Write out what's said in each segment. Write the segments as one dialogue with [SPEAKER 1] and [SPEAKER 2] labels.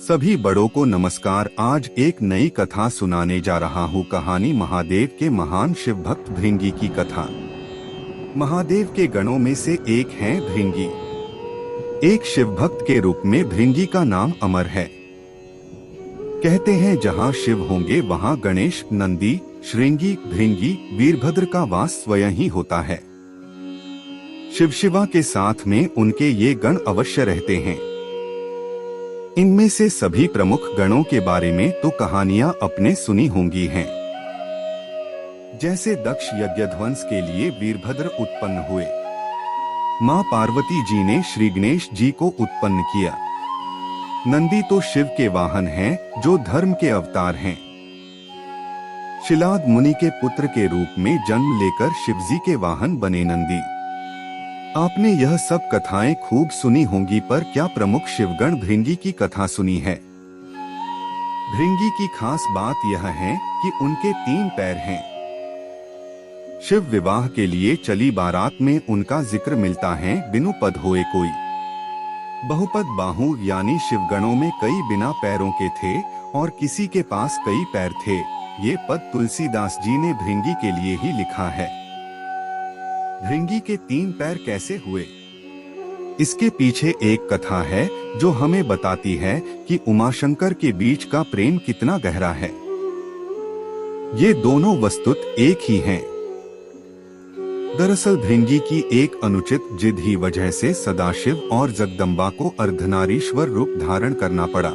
[SPEAKER 1] सभी बड़ों को नमस्कार। आज एक नई कथा सुनाने जा रहा हूँ। कहानी महादेव के महान शिव भक्त भृंगी की कथा। महादेव के गणों में से एक है भृंगी। एक शिव भक्त के रूप में भृंगी का नाम अमर है। कहते हैं जहाँ शिव होंगे वहाँ गणेश, नंदी, श्रृंगी, भृंगी, वीरभद्र का वास स्वयं ही होता है। शिव शिवा के साथ में उनके ये गण अवश्य रहते हैं। इनमें से सभी प्रमुख गणों के बारे में तो कहानियां अपने सुनी होंगी हैं। जैसे दक्ष यज्ञध्वंस के लिए वीरभद्र उत्पन्न हुए, मां पार्वती जी ने श्री गणेश जी को उत्पन्न किया। नंदी तो शिव के वाहन हैं, जो धर्म के अवतार हैं। शिलाद मुनि के पुत्र के रूप में जन्म लेकर शिवजी के वाहन बने नंदी। आपने यह सब कथाएं खूब सुनी होंगी, पर क्या प्रमुख शिवगण भृंगी की कथा सुनी है? भृंगी की खास बात यह है कि उनके 3 पैर हैं। शिव विवाह के लिए चली बारात में उनका जिक्र मिलता है, बिनु पद होए कोई। बहुपद बाहु यानी शिवगणों में कई बिना पैरों के थे और किसी के पास कई पैर थे। ये पद तुलसीदास जी ने भृंगी के लिए ही लिखा है। भृंगी के 3 पैर कैसे हुए? इसके पीछे एक कथा है जो हमें बताती है कि उमाशंकर के बीच का प्रेम कितना गहरा है। ये दोनों वस्तुत एक ही हैं। दरअसल भृंगी की एक अनुचित जिद ही वजह से सदाशिव और जगदम्बा को अर्धनारीश्वर रूप धारण करना पड़ा।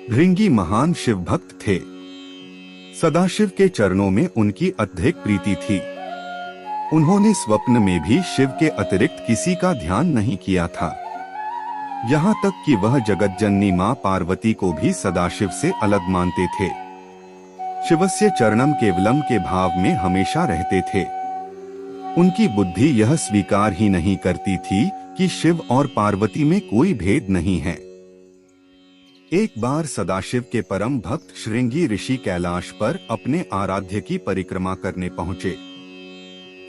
[SPEAKER 1] भृंगी महान शिव भक्त थे। सदाशिव के चरणों में उनकी अत्यधिक प्रीति थी। उन्होंने स्वप्न में भी शिव के अतिरिक्त किसी का ध्यान नहीं किया था। यहाँ तक कि वह जगतजननी मां पार्वती को भी सदाशिव से अलग मानते थे। शिवस्य चरणम केवलम के भाव में हमेशा रहते थे। उनकी बुद्धि यह स्वीकार ही नहीं करती थी कि शिव और पार्वती में कोई भेद नहीं है। एक बार सदाशिव के परम भक्त श्रृंगी ऋषि कैलाश पर अपने आराध्य की परिक्रमा करने पहुँचे।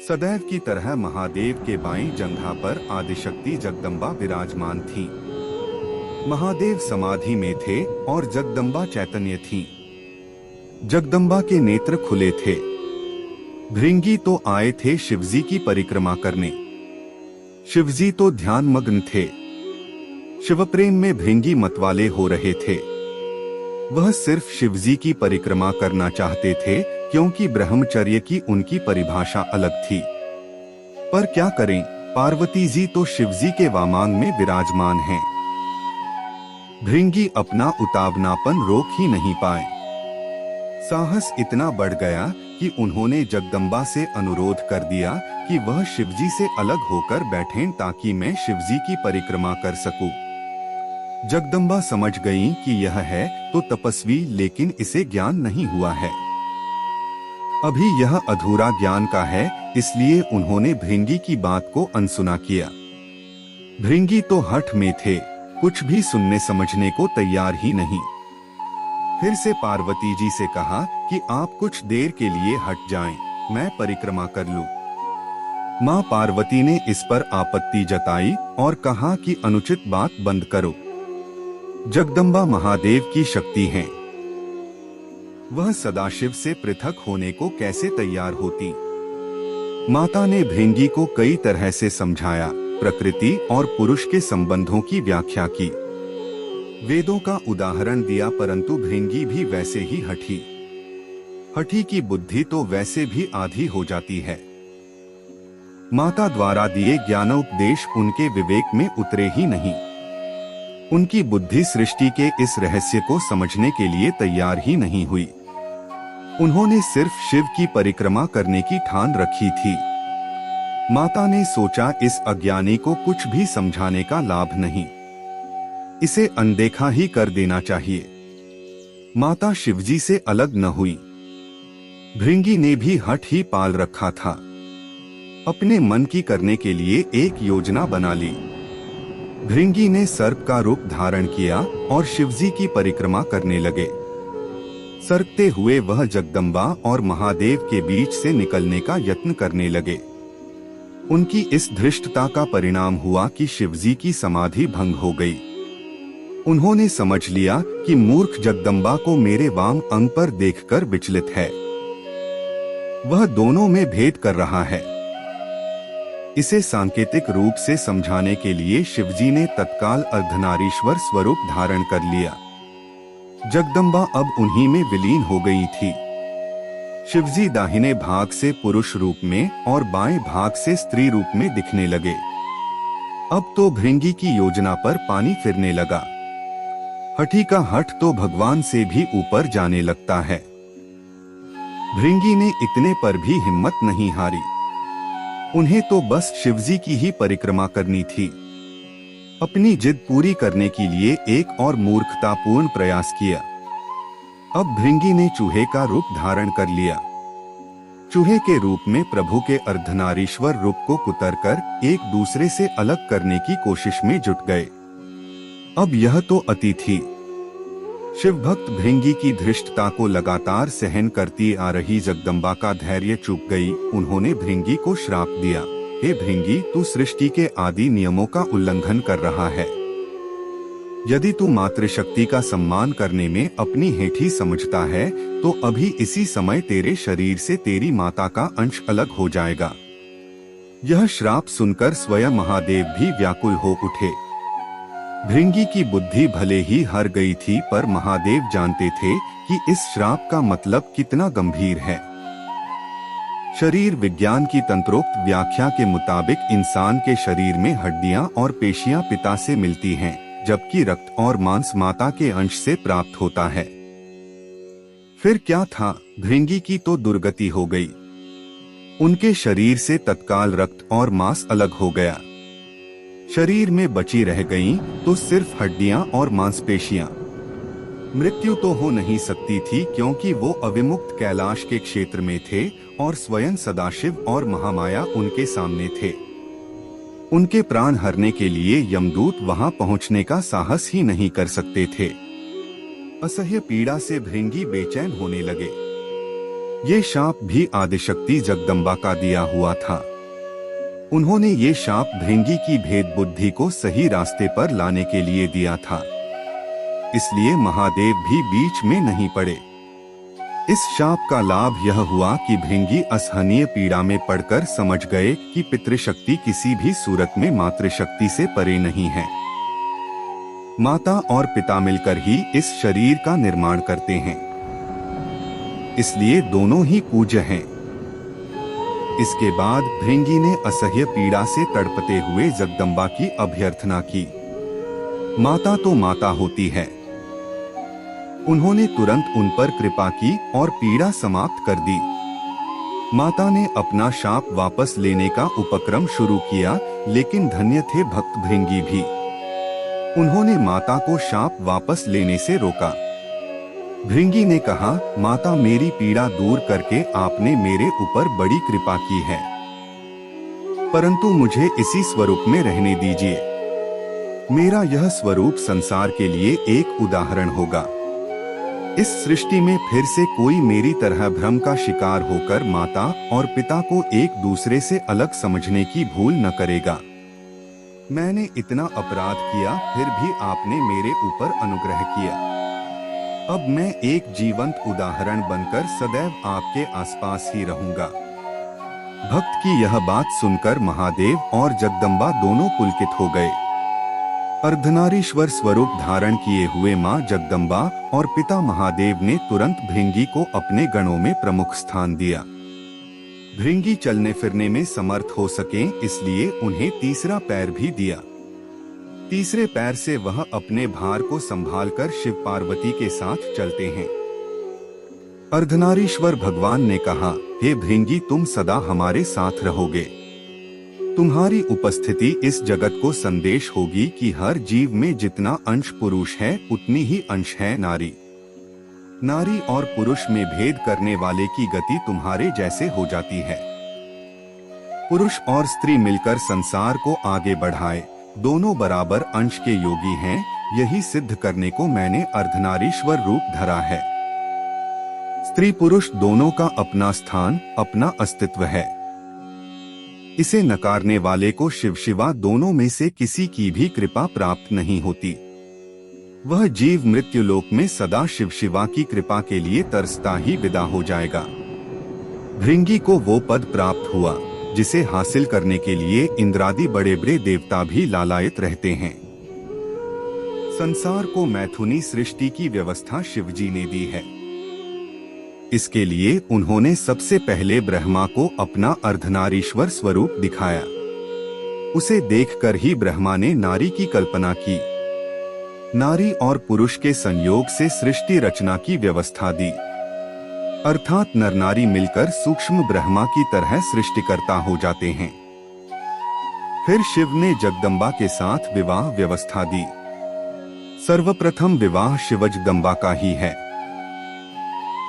[SPEAKER 1] सदैव की तरह महादेव के बाईं जंघा पर आदिशक्ति जगदम्बा विराजमान थीं। महादेव समाधि में थे और जगदम्बा चैतन्य थीं। जगदम्बा के नेत्र खुले थे। भृंगी तो आए थे शिवजी की परिक्रमा करने। शिवजी तो ध्यान मग्न थे। शिव प्रेम में भृंगी मतवाले हो रहे थे। वह सिर्फ शिवजी की परिक्रमा करना चाहते थे, क्योंकि ब्रह्मचर्य की उनकी परिभाषा अलग थी। पर क्या करें, पार्वती जी तो शिवजी के वामांग में विराजमान हैं। भृंगी अपना उतावनापन रोक ही नहीं पाए। साहस इतना बढ़ गया कि उन्होंने जगदम्बा से अनुरोध कर दिया कि वह शिवजी से अलग होकर बैठें ताकि मैं शिवजी की परिक्रमा कर सकूं। जगदम्बा समझ गईं कि यह है तो तपस्वी, लेकिन इसे ज्ञान नहीं हुआ है। अभी यह अधूरा ज्ञान का है, इसलिए उन्होंने भृंगी की बात को अनसुना किया। भृंगी तो हठ में थे, कुछ भी सुनने समझने को तैयार ही नहीं। फिर से पार्वती जी से कहा कि आप कुछ देर के लिए हट जाएं, मैं परिक्रमा कर लूं। मां पार्वती ने इस पर आपत्ति जताई और कहा कि अनुचित बात बंद करो। जगदम्बा महादेव की शक्ति हैं। वह सदाशिव से पृथक होने को कैसे तैयार होती? माता ने भृंगी को कई तरह से समझाया, प्रकृति और पुरुष के संबंधों की व्याख्या की, वेदों का उदाहरण दिया, परंतु भृंगी भी वैसे ही हठी। हठी की बुद्धि तो वैसे भी आधी हो जाती है। माता द्वारा दिए ज्ञानोपदेश उनके विवेक में उतरे ही नहीं। उनकी बुद्धि सृष्टि के इस रहस्य को समझने के लिए तैयार ही नहीं हुई। उन्होंने सिर्फ शिव की परिक्रमा करने की ठान रखी थी। माता ने सोचा इस अज्ञानी को कुछ भी समझाने का लाभ नहीं, इसे अनदेखा ही कर देना चाहिए। माता शिवजी से अलग न हुई। भृंगी ने भी हठ ही पाल रखा था। अपने मन की करने के लिए एक योजना बना ली। भृंगी ने सर्प का रूप धारण किया और शिवजी की परिक्रमा करने लगे। सरकते हुए वह जगदम्बा और महादेव के बीच से निकलने का यत्न करने लगे। उनकी इस धृष्टता का परिणाम हुआ कि शिवजी की समाधि भंग हो गई। उन्होंने समझ लिया कि मूर्ख जगदम्बा को मेरे वाम अंग पर देखकर विचलित है, वह दोनों में भेद कर रहा है। इसे सांकेतिक रूप से समझाने के लिए शिवजी ने तत्काल अर्धनारीश्वर स्वरूप धारण कर लिया। जगदम्बा अब उन्हीं में विलीन हो गई थी। शिवजी दाहिने भाग से पुरुष रूप में और बाएं भाग से स्त्री रूप में दिखने लगे। अब तो भृंगी की योजना पर पानी फिरने लगा। हठी का हठ तो भगवान से भी ऊपर जाने लगता है। भृंगी ने इतने पर भी हिम्मत नहीं हारी। उन्हें तो बस शिवजी की ही परिक्रमा करनी थी। अपनी जिद पूरी करने के लिए एक और मूर्खतापूर्ण प्रयास किया। अब भृंगी ने चूहे का रूप धारण कर लिया। चूहे के रूप में प्रभु के अर्धनारीश्वर रूप को कुतरकर एक दूसरे से अलग करने की कोशिश में जुट गए। अब यह तो अति थी। शिव भक्त भृंगी की धृष्टता को लगातार सहन करती आ रही जगदम्बा का धैर्य चूक गई। उन्होंने भृंगी को श्राप दिया, हे भृंगी, तू सृष्टि के आदि नियमों का उल्लंघन कर रहा है। यदि तू मातृशक्ति का सम्मान करने में अपनी हेठी समझता है तो अभी इसी समय तेरे शरीर से तेरी माता का अंश अलग हो जाएगा। यह श्राप सुनकर स्वयं महादेव भी व्याकुल हो उठे। भृंगी की बुद्धि भले ही हर गई थी, पर महादेव जानते थे कि इस श्राप का मतलब कितना गंभीर है। शरीर विज्ञान की तंत्रोक्त व्याख्या के मुताबिक इंसान के शरीर में हड्डियां और पेशियां पिता से मिलती हैं, जबकि रक्त और मांस माता के अंश से प्राप्त होता है। फिर क्या था, भृंगी की तो दुर्गति हो गई। उनके शरीर से तत्काल रक्त और मांस अलग हो गया। शरीर में बची रह गईं तो सिर्फ हड्डियां और मांसपेशियां। मृत्यु तो हो नहीं सकती थी, क्योंकि वो अविमुक्त कैलाश के क्षेत्र में थे और स्वयं सदाशिव और महामाया उनके सामने थे। उनके प्राण हरने के लिए यमदूत वहां पहुंचने का साहस ही नहीं कर सकते थे। असह्य पीड़ा से भृंगी बेचैन होने लगे। ये शाप भी आदिशक्ति जगदम्बा का दिया हुआ था। उन्होंने ये शाप भृंगी की भेद बुद्धि को सही रास्ते पर लाने के लिए दिया था। इसलिए महादेव भी बीच में नहीं पड़े। इस शाप का लाभ यह हुआ कि भृंगी असहनीय पीड़ा में पड़कर समझ गए कि पितृशक्ति किसी भी सूरत में मातृशक्ति से परे नहीं है। माता और पिता मिलकर ही इस शरीर का निर्माण करते हैं, इसलिए दोनों ही पूज्य हैं। इसके बाद भृंगी ने असह्य पीड़ा से तड़पते हुए जगदम्बा की अभ्यर्थना की। माता तो माता होती है। उन्होंने तुरंत उन पर कृपा की और पीड़ा समाप्त कर दी। माता ने अपना शाप वापस लेने का उपक्रम शुरू किया, लेकिन धन्य थे भक्त भृंगी भी। उन्होंने माता को शाप वापस लेने से रोका। भृंगी ने कहा, माता, मेरी पीड़ा दूर करके आपने मेरे ऊपर बड़ी कृपा की है, परंतु मुझे इसी स्वरूप में रहने दीजिए। मेरा यह स्वरूप संसार के लिए एक उदाहरण होगा। इस सृष्टि में फिर से कोई मेरी तरह भ्रम का शिकार होकर माता और पिता को एक दूसरे से अलग समझने की भूल न करेगा। मैंने इतना अपराध किया, फिर भी आपने मेरे ऊपर अनुग्रह किया। अब मैं एक जीवंत उदाहरण बनकर सदैव आपके आसपास ही रहूंगा। भक्त की यह बात सुनकर महादेव और जगदम्बा दोनों पुलकित हो गए। अर्धनारीश्वर स्वरूप धारण किए हुए मां जगदम्बा और पिता महादेव ने तुरंत भृंगी को अपने गणों में प्रमुख स्थान दिया। भृंगी चलने फिरने में समर्थ हो सकें, इसलिए उन्हें तीसरा पैर भी दिया। तीसरे पैर से वह अपने भार को संभालकर शिव पार्वती के साथ चलते हैं। अर्धनारीश्वर भगवान ने कहा, हे भृंगी, तुम सदा हमारे साथ रहोगे। तुम्हारी उपस्थिति इस जगत को संदेश होगी कि हर जीव में जितना अंश पुरुष है उतनी ही अंश है नारी। नारी और पुरुष में भेद करने वाले की गति तुम्हारे जैसे हो जाती है। पुरुष और स्त्री मिलकर संसार को आगे बढ़ाए, दोनों बराबर अंश के योगी हैं, यही सिद्ध करने को मैंने अर्धनारीश्वर रूप धरा है। स्त्री पुरुष दोनों का अपना स्थान, अपना अस्तित्व है। इसे नकारने वाले को शिव शिवा दोनों में से किसी की भी कृपा प्राप्त नहीं होती। वह जीव मृत्यु लोक में सदा शिव शिवा की कृपा के लिए तरसता ही विदा हो जाएगा। भृंगी को वो पद प्राप्त हुआ जिसे हासिल करने के लिए इंद्रादि बड़े बड़े देवता भी लालायित रहते हैं। संसार को मैथुनी सृष्टि की व्यवस्था शिवजी ने दी है। इसके लिए उन्होंने सबसे पहले ब्रह्मा को अपना अर्धनारीश्वर स्वरूप दिखाया। उसे देखकर ही ब्रह्मा ने नारी की कल्पना की। नारी और पुरुष के संयोग से सृष्टि रचना की व्यवस्था दी, अर्थात नर नारी मिलकर सूक्ष्म ब्रह्मा की तरह सृष्टिकर्ता हो जाते हैं। फिर शिव ने जगदम्बा के साथ विवाह व्यवस्था दी। सर्वप्रथम विवाह शिवजगदम्बा का ही है।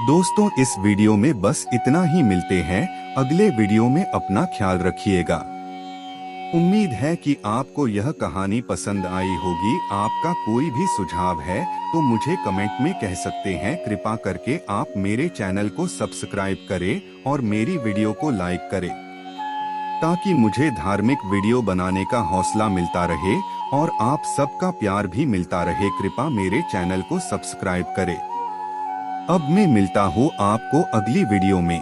[SPEAKER 1] दोस्तों, इस वीडियो में बस इतना ही। मिलते हैं अगले वीडियो में। अपना ख्याल रखिएगा। उम्मीद है कि आपको यह कहानी पसंद आई होगी। आपका कोई भी सुझाव है तो मुझे कमेंट में कह सकते हैं। कृपा करके आप मेरे चैनल को सब्सक्राइब करें और मेरी वीडियो को लाइक करें, ताकि मुझे धार्मिक वीडियो बनाने का हौसला मिलता रहे और आप सबका प्यार भी मिलता रहे। कृपा मेरे चैनल को सब्सक्राइब करें। अब मैं मिलता हूँ आपको अगली वीडियो में।